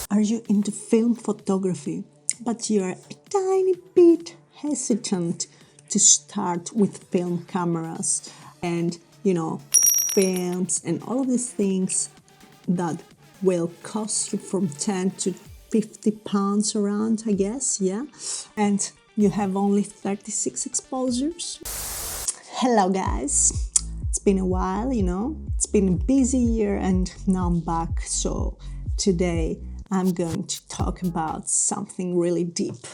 Are you into film photography, but you're a tiny bit hesitant to start with film cameras and, films and all of these things that will cost you from 10 to 50 pounds around, I guess, yeah? And you have only 36 exposures? Hello, guys. It's been a while, It's been a busy year and now I'm back. So today I'm going to talk about something really deep.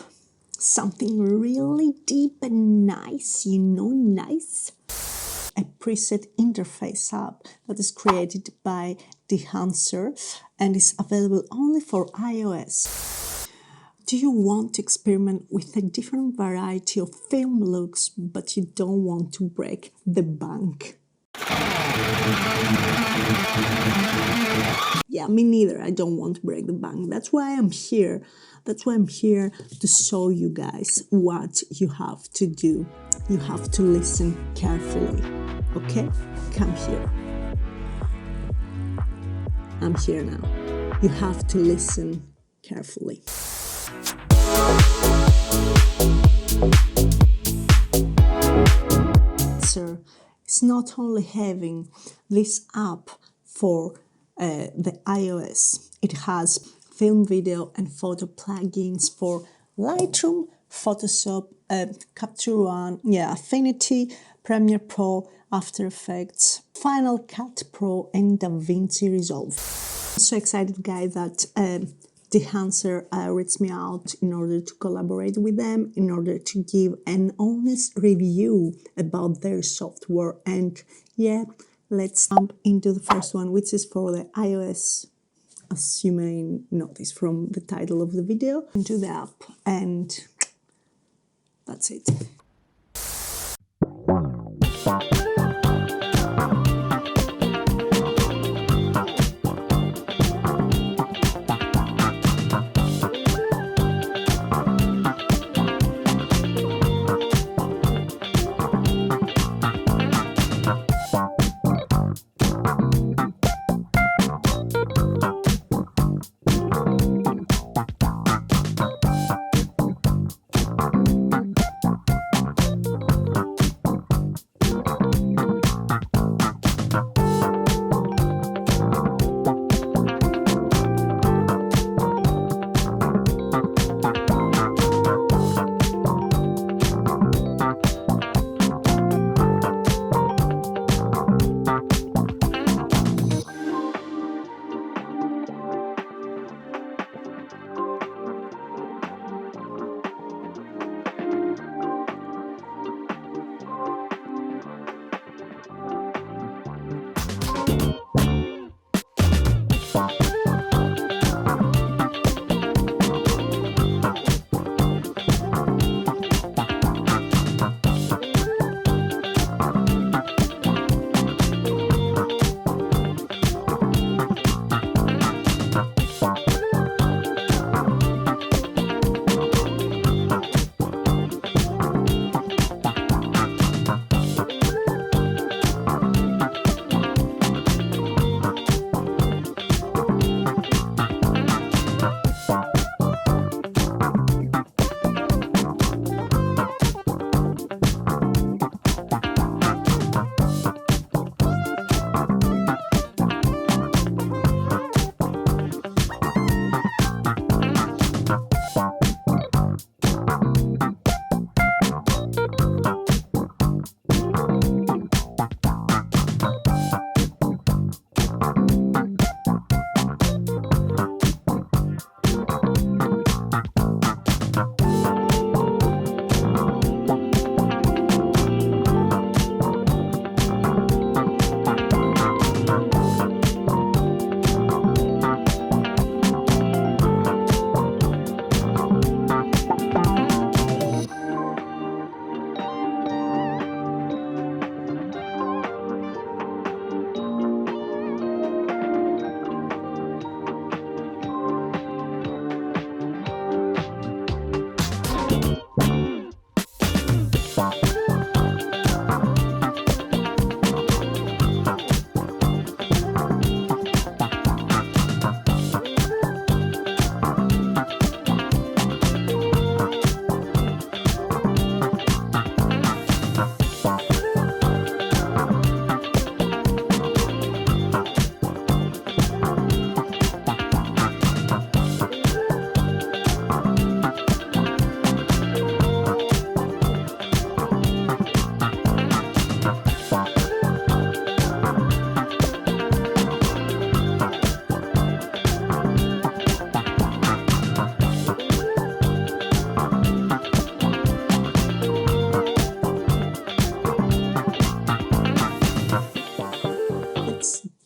Something really deep and nice, nice. A preset interface app that is created by Dehancer and is available only for iOS. Do you want to experiment with a different variety of film looks, but you don't want to break the bank? Yeah, me neither. I don't want to break the bank. That's why I'm here. That's why I'm here to show you guys what you have to do. You have to listen carefully. Okay? Come here. I'm here now. You have to listen carefully. Sir, it's not only having this app for the iOS. It has film, video, and photo plugins for Lightroom, Photoshop, Capture One, Affinity, Premiere Pro, After Effects, Final Cut Pro, and DaVinci Resolve. I'm so excited, guys, that Dehancer reached me out in order to collaborate with them, in order to give an honest review about their software. And let's jump into the first one, which is for the iOS, as you may notice from the title of the video, into the app, and that's it.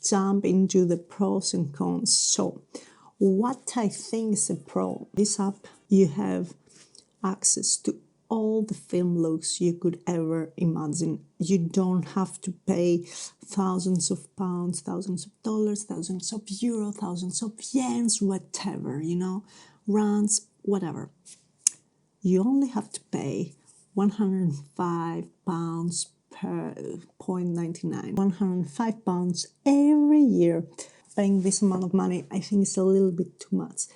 jump into the pros and cons. So, what I think is a pro, this app you have access to all the film looks you could ever imagine. You don't have to pay thousands of pounds, thousands of dollars, thousands of euro, thousands of yens, whatever, rands, whatever. You only have to pay 105 pounds per £0.99, 105 pounds every year. Paying this amount of money, I think it's a little bit too much.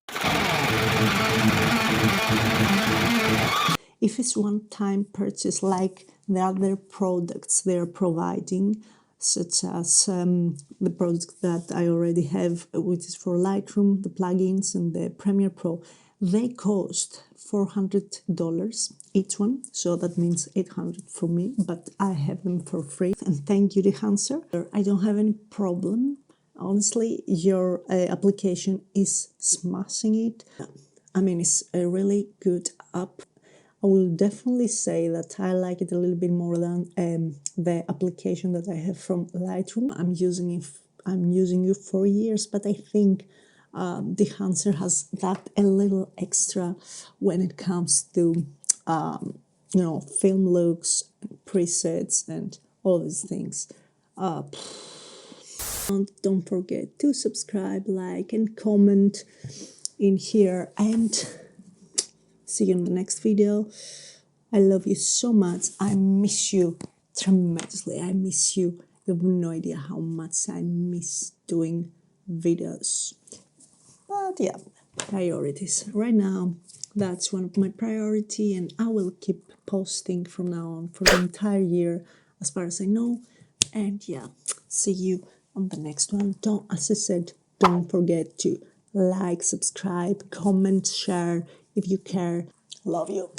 If it's one-time purchase like the other products they're providing, such as the product that I already have, which is for Lightroom, the plugins and the Premiere Pro, they cost $400 each one, so that means $800 for me, but I have them for free. And thank you, Dehancer. I don't have any problem. Honestly, your application is smashing it. I mean, it's a really good app. I will definitely say that I like it a little bit more than the application that I have from Lightroom. I'm using it for years, but I think Dehancer has that a little extra when it comes to film looks, presets, and all these things. Don't forget to subscribe, like, and comment in here, and see you in the next video. I love you so much. I miss you tremendously. I miss you. You have no idea how much I miss doing videos. But yeah, priorities. Right now, that's one of my priority, and I will keep posting from now on for the entire year, as far as I know. And yeah, see you on the next one. As I said, don't forget to like, subscribe, comment, share if you care. Love you.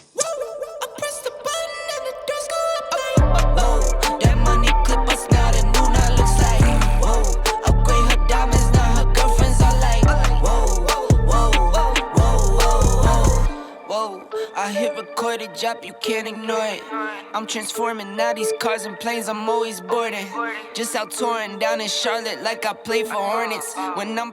I hit record a drop, you can't ignore it. I'm transforming now these cars and planes, I'm always boarding. Just out touring down in Charlotte like I play for Hornets. When I'm